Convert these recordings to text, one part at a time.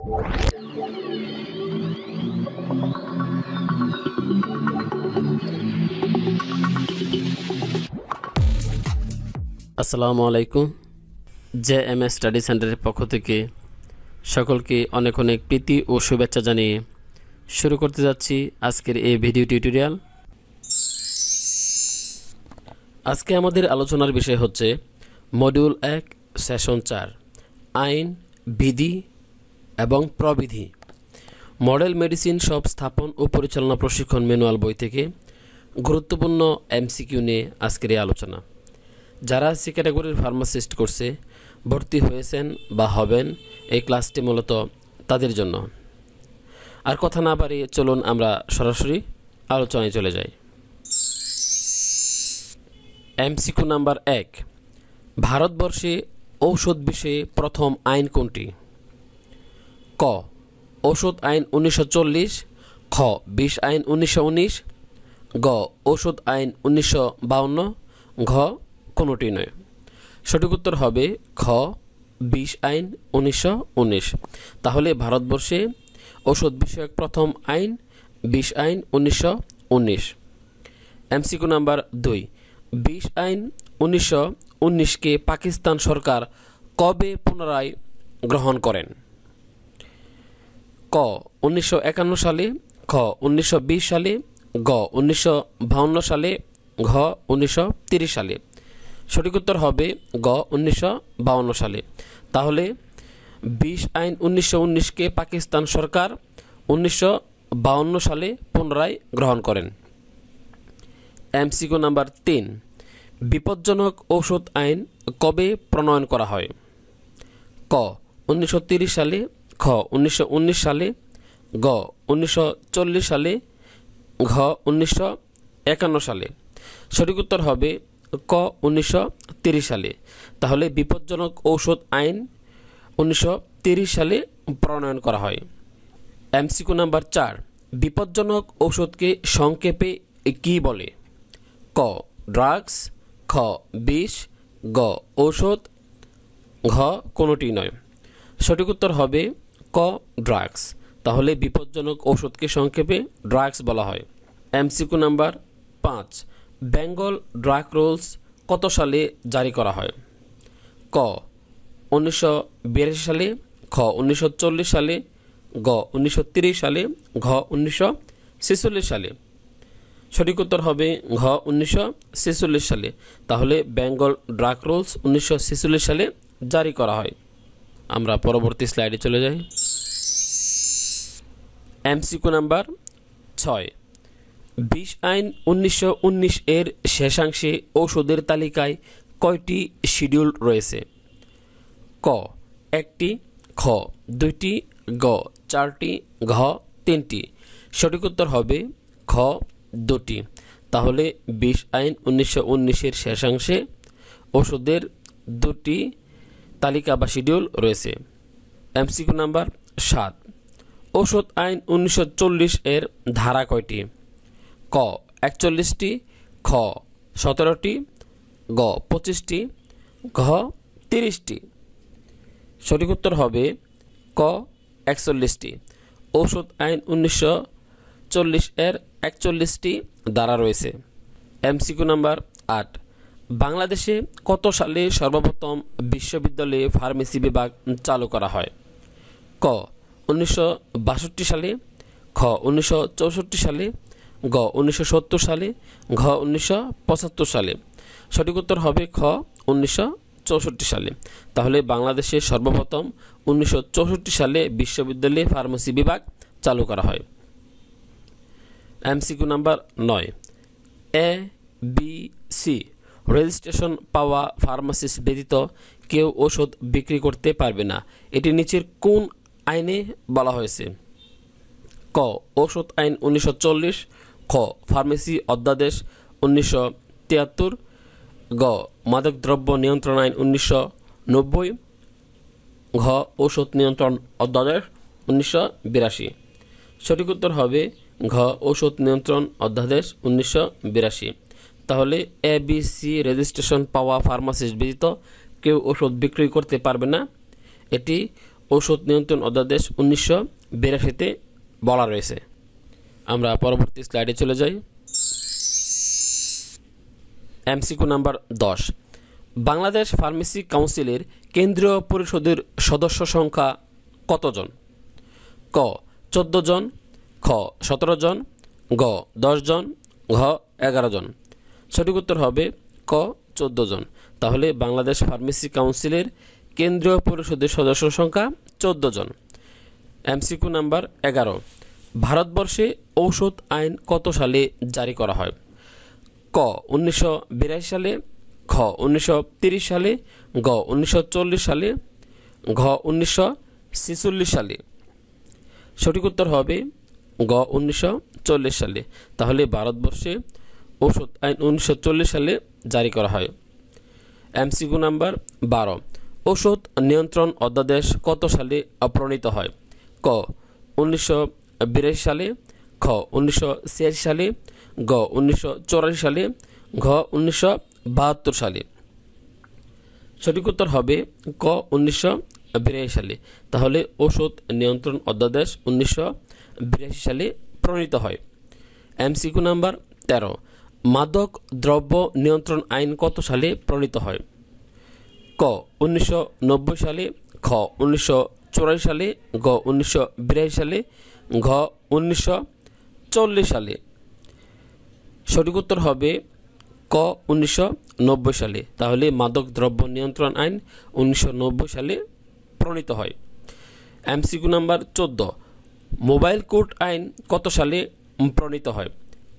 আসসালামু আলাইকুম। JMS study সেন্টারের পক্ষ থেকে সকলকে অনেক অনেক প্রীতি ও শুভেচ্ছা জানিয়ে শুরু করতে যাচ্ছি আজকের এই ভিডিও টিউটোরিয়াল। আজকে আমাদের আলোচনার বিষয় হচ্ছে মডিউল 1 সেশন 4 আইন, বিধি এবং প্রবিধি। মডেল মেডিসিন সব স্থাপন ও পরিচালনা প্রশিক্ষণ ম্যানুয়াল বই থেকে গুরুত্বপূর্ণ MCQ নিয়ে আজকের এই আলোচনা। যারা সি ক্যাটাগরির ফার্মাসিস্ট কোর্সে ভর্তি হয়েছেন বা হবেন, এই ক্লাসটি মূলত তাদের জন্য। আর কথা না বাড়িয়ে চলুন আমরা সরাসরি আলোচনায় চলে যাই। MCQ নাম্বার 1, ভারতবর্ষে ঔষধ বিষয়ে প্রথম আইন কোনটি? ক. ঔষধ আইন 1940, খ. বিষ আইন 1919, গ. ঔষধ আইন 1952, ঘ. কোনোটি নয়। সঠিক উত্তর হবে খ. বিষ আইন 1919। তাহলে ভারতবর্ষে ঔষধ বিষয়ক প্রথম আইন বিষ আইন 1919। MCQ নাম্বার 2, বিষ আইন 1919কে পাকিস্তান সরকার কবে পুনরায় গ্রহণ করেন? ক. 1951 সালে, খ. 1920 সালে, গ. 1952 সালে, ঘ. 1930 সালে। সঠিক উত্তর হবে গ. 1952 সালে। তাহলে বিষ আইন 1919কে পাকিস্তান সরকার 1952 সালে পুনরায় গ্রহণ করেন। MCQ নাম্বার 3, বিপজ্জনক ঔষধ আইন কবে প্রণয়ন করা হয়? ক. 1930 সালে, খ. 1919 সালে, গ. 1940 সালে, ঘ. 1951 সালে। সঠিক উত্তর হবে ক. 1930 সালে। তাহলে বিপজ্জনক ঔষধ আইন 1930 সালে প্রণয়ন করা হয়। MCQ নাম্বার 4, বিপজ্জনক ঔষধকে সংক্ষেপে কি বলে? ক. ড্রাগস, খ. বিষ, গ. ঔষধ, ঘ. কোনোটি নয়। সঠিক উত্তর হবে ক. ড্রাগস। তাহলে বিপজ্জনক ঔষধকে সংক্ষেপে ড্রাগস বলা হয়। MCQ number 5, Bengal drug rules কত সালে জারি করা হয়? ক. 1982 সালে, খ. 1940 সালে, গ. 1930 সালে, ঘ. 1946 সালে। সঠিক উত্তর হবে ঘ. 1946 সালে। তাহলে বেঙ্গল ড্রাগ রুলস 1946 সালে জারি করা হয়। আমরা পরবর্তী স্লাইডে চলে যাই। MCQ নাম্বার 6, বিষ আইন 1919 এর শেষাংশে ঔষধের তালিকায় কয়টি শিডিউল রয়েছে? ক. 1টি, খ. 2টি, গ. 4টি, ঘ. 3টি। সঠিক উত্তর হবে খ. 2টি। তাহলে বিষ আইন 1919 এর শেষাংশে ঔষধের 2টি তালিকা বা শিডিউল রয়েছে। MCQ নাম্বার 7, ঔষধ আইন 1940 এর ধারা কয়টি? ক. 41টি, খ. 17টি, গ. 25টি, ঘ. 30টি। সঠিক উত্তর হবে ক. 41টি। ঔষধ আইন 1940 এর 41টি ধারা রয়েছে। MCQ নাম্বার 8, বাংলাদেশে কত সালে সর্বপ্রথম বিশ্ববিদ্যালয়ে ফার্মেসি বিভাগ চালু করা হয়? ক. 1962 সালে, খ. 1964 সালে, গ. 1970 সালে, ঘ. 1975 সালে। সঠিক উত্তর হবে খ. 1964 সালে। তাহলে বাংলাদেশে সর্বপ্রথম 1964 সালে বিশ্ববিদ্যালয়ে ফার্মেসি বিভাগ চালু করা হয়। MCQ নাম্বার 9, ABC রেজিস্ট্রেশন পাওয়া ফার্মাসিস্ট ব্যতীত কেউ ওষুধ বিক্রি করতে পারবে না। এটি নিচের কোন আইনে বলা হয়েছে? ক. ঔষধ আইন 1940, খ. ফার্মেসি অধ্যাদেশ 1973, গ. মাদকদ্রব্য নিয়ন্ত্রণ আইন 1990, ঘ. ঔষধ নিয়ন্ত্রণ অধ্যাদেশ 1982। সঠিক উত্তর হবে ঘ. ঔষধ নিয়ন্ত্রণ অধ্যাদেশ 1982। তাহলে ABC রেজিস্ট্রেশন পাওয়া ফার্মাসিস্ট ব্যতীত কেউ ওষুধ বিক্রি করতে পারবে না। এটি ঔষধ নিয়ন্ত্রণ অধ্যাদেশ 1982-তে বলা রয়েছে। আমরা পরবর্তী স্লাইডে চলে যাই। এমসিকিউ নাম্বার 10, বাংলাদেশ ফার্মেসি কাউন্সিলের কেন্দ্রীয় পরিষদের সদস্য সংখ্যা কতজন? ক 14 জন, খ 17 জন, গ 10 জন, ঘ 11 জন। সঠিক উত্তর হবে ক 14 জন। তাহলে বাংলাদেশ ফার্মেসি কাউন্সিলের কেন্দ্রীয় পরিষদের সদস্য সংখ্যা 14 জন। এমসিকিউ নাম্বার 11, ভারতবর্ষে ঔষধ আইন কত সালে জারি করা হয়? ক 1982 সালে, খ 1930 সালে, গ 1940 সালে, ঘ 1946 সালে। সঠিক উত্তর হবে গ 1940 সালে। তাহলে ভারতবর্ষে ঔষধ আইন 1940 সালে জারি করা হয়। এমসিকিউ নাম্বার 12, ঔষধ নিয়ন্ত্রণ অধ্যাদেশ কত সালে প্রণীত হয়? ক 1982 সালে, খ 1986 সালে, গ 1984 সালে, ঘ 1972 সালে। সঠিক উত্তর হবে ক 1982 সালে। তাহলে ঔষধ নিয়ন্ত্রণ অধ্যাদেশ 1982 সালে প্রণীত হয়। এমসিকিউ নাম্বার 13, মাদক দ্রব্য নিয়ন্ত্রণ আইন কত সালে প্রণীত হয়? ক 1990 সালে, খ 1984 সালে, গ 1982 সালে, ঘ 1940 সালে। সঠিক উত্তর হবে ক 1990 সালে। তাহলে মাদক দ্রব্য নিয়ন্ত্রণ আইন 1990 সালে প্রণীত হয়। এমসিকিউ নাম্বার 14, মোবাইল কোর্ট আইন কত সালে প্রণীত হয়?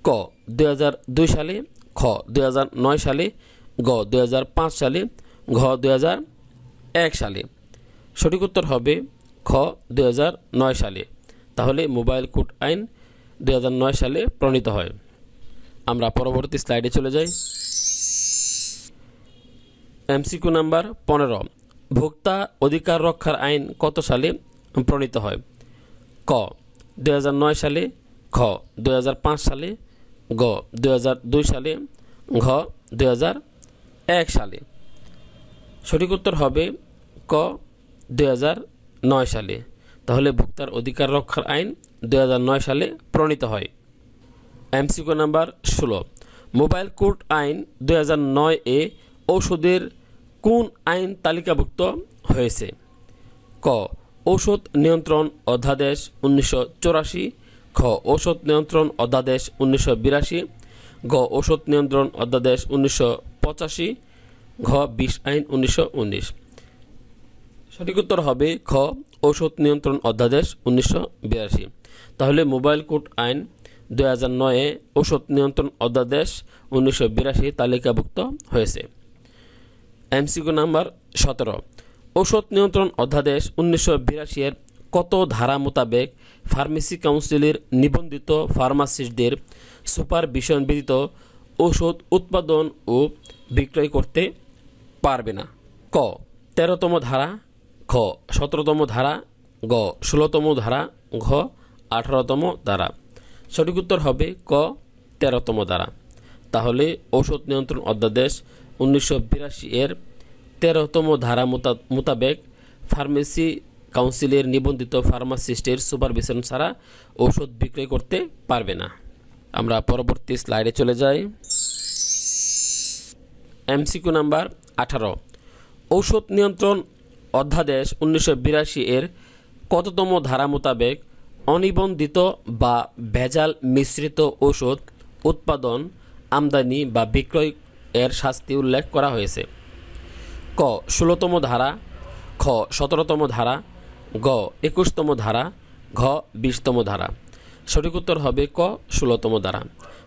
ক 2002 সালে, খ 2009 সালে, গ 2005 সালে, ঘ 2001 সালে। সঠিক উত্তর হবে খ 2009 সালে। তাহলে মোবাইল কোর্ট আইন 2009 সালে প্রণীত হয়। আমরা পরবর্তী স্লাইডে চলে যাই। এমসিকিউ নাম্বার 15, ভোক্তা অধিকার রক্ষার আইন কত সালে প্রণীত হয়? ক 2009 সালে, খ 2005 সালে, গ 2002 সালে, ঘ 2001 সালে। সঠিক উত্তর হবে ক 2009 সালে। তাহলে ভোক্তার অধিকার রক্ষার আইন 2009 সালে প্রণীত হয়। এমসিকিউ নাম্বার 16, মোবাইল কোর্ট আইন 2009-এ ঔষধের কোন আইন তালিকাভুক্ত হয়েছে? ক ঔষধ নিয়ন্ত্রণ অধ্যাদেশ 1984, খ ঔষধ নিয়ন্ত্রণ অধ্যাদেশ 1982, গ ঔষধ নিয়ন্ত্রণ অধ্যাদেশ 1985, ঘ 20 আইন 1919। সঠিক উত্তর হবে খ ঔষধ নিয়ন্ত্রণ অধ্যাদেশ 1982। তাহলে মোবাইল কোর্ট আইন 2009-এ ঔষধ নিয়ন্ত্রণ অধ্যাদেশ 1982 তালিকাভুক্ত হয়েছে। এমসিকিউ নাম্বার 17, ঔষধ নিয়ন্ত্রণ অধ্যাদেশ 1982-এর কত ধারা মোতাবেক ফার্মেসি কাউন্সিলের নিবন্ধিত ফার্মাসিস্টদের সুপারভিশন ব্যতীত ঔষধ উৎপাদন ও বিক্রয় করতে পারবে না? ক 13তম ধারা, খ 17তম ধারা, গ 16তম ধারা, ঘ 18তম ধারা। সঠিক উত্তর হবে ক 13তম ধারা। তাহলে ঔষধ নিয়ন্ত্রণ অধ্যাদেশ 1982-এর 13তম ধারা মোতাবেক ফার্মেসি কাউন্সিলের নিবন্ধিত ফার্মাসিস্টের সুপারভিশন ছাড়া ঔষধ বিক্রয় করতে পারবে না। আমরা পরবর্তী স্লাইডে চলে যাই। এমসিকিউ নাম্বার 18, ঔষধ নিয়ন্ত্রণ অধ্যাদেশ 1982-এর কততম ধারা মোতাবেক অনিবন্ধিত বা ভেজাল মিশ্রিত ঔষধ উৎপাদন, আমদানি বা বিক্রয় এর শাস্তি উল্লেখ করা হয়েছে? ক 16তম ধারা, খ 17তম ধারা, গ 21তম ধারা, ঘ 20তম ধারা। সঠিক উত্তর হবে ক 16তম ধারা।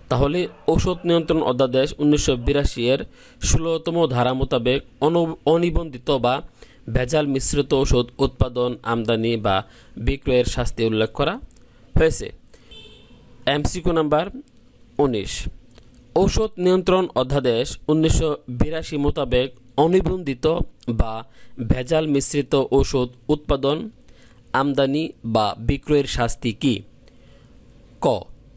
তাহলে ঔষধ নিয়ন্ত্রণ অধ্যাদেশ 1982-এর 16তম ধারা মোতাবেক অনিবন্ধিত বা ভেজাল মিশ্রিত ঔষধ উৎপাদন, আমদানি বা বিক্রয়ের শাস্তি উল্লেখ করা হয়েছে। এমসিকিউ নাম্বার 19, ঔষধ নিয়ন্ত্রণ অধ্যাদেশ 1982 মোতাবেক অনিবন্ধিত বা ভেজাল মিশ্রিত ঔষধ উৎপাদন, আমদানি বা বিক্রয়ের শাস্তি কি? ক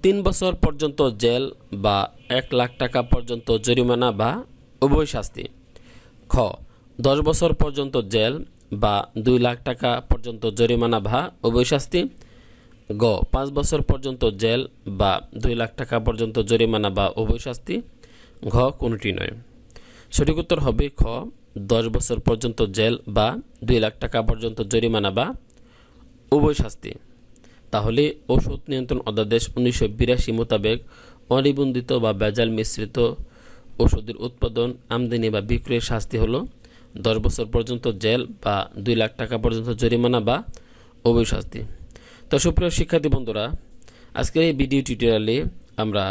3 বছর পর্যন্ত জেল বা 1 লাখ টাকা পর্যন্ত জরিমানা বা উভয় শাস্তি, খ 10 বছর পর্যন্ত জেল বা 2 লাখ টাকা পর্যন্ত জরিমানা বা উভয় শাস্তি, গ 5 বছর পর্যন্ত জেল বা 2 লাখ টাকা পর্যন্ত জরিমানা বা উভয় শাস্তি, ঘ কোনটি নয়। সঠিক উত্তর হবে খ 10 বছর পর্যন্ত জেল বা 2 লাখ টাকা পর্যন্ত জরিমানা বা উভয় শাস্তি। তাহলে ওষুধ নিয়ন্ত্রণ অধ্যাদেশ 1982 মোতাবেক অনিবন্ধিত বা ভেজাল মিশ্রিত ওষুধের উৎপাদন, আমদানি বা বিক্রয়ের শাস্তি হলো 10 বছর পর্যন্ত জেল বা 2 লাখ টাকা পর্যন্ত জরিমানা বা উভয় শাস্তি। তো সুপ্রিয় শিক্ষার্থী বন্ধুরা, আজকের এই ভিডিও টিউটোরিয়ালে আমরা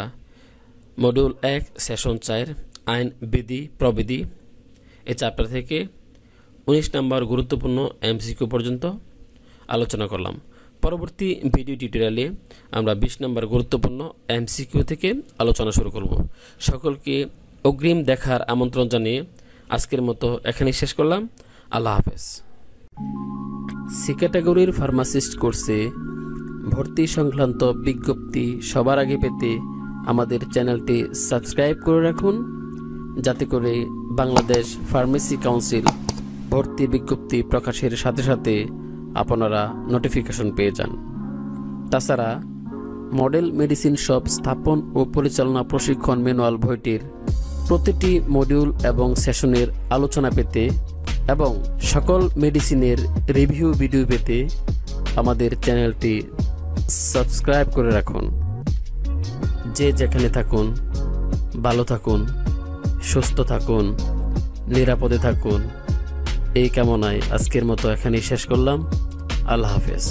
মডিউল 1 সেশন 4 আইন বিধি প্রবিধি এই চ্যাপ্টার থেকে 19 নম্বর গুরুত্বপূর্ণ এমসিকিউ পর্যন্ত আলোচনা করলাম। পরবর্তী ভিডিও টিউটোরিয়ালে আমরা 20 নম্বর গুরুত্বপূর্ণ এমসিকিউ থেকে আলোচনা শুরু করব। সকলকে অগ্রিম দেখার আমন্ত্রণ জানিয়ে আজকের মতো এখানেই শেষ করলাম। আল্লাহ হাফেজ। সি ক্যাটাগরির ফার্মাসিস্ট কোর্সে ভর্তি সংক্রান্ত বিজ্ঞপ্তি সবার আগে পেতে আমাদের চ্যানেলটি সাবস্ক্রাইব করে রাখুন, যাতে করে বাংলাদেশ ফার্মেসি কাউন্সিল ভর্তি বিজ্ঞপ্তি প্রকাশের সাথে সাথে আপনারা নোটিফিকেশন পেয়ে যান। তাছাড়া মডেল মেডিসিন শপ স্থাপন ও পরিচালনা প্রশিক্ষণ ম্যানুয়াল বইটির প্রতিটি মডিউল এবং সেশনের আলোচনা পেতে এবং সকল মেডিসিনের রিভিউ ভিডিও পেতে আমাদের চ্যানেলটি সাবস্ক্রাইব করে রাখুন। যে যেখানে থাকুন ভালো থাকুন, সুস্থ থাকুন, নিরাপদে থাকুন, এই কামনায় আজকের মতো এখানেই শেষ করলাম। আল্লাহ হাফেজ।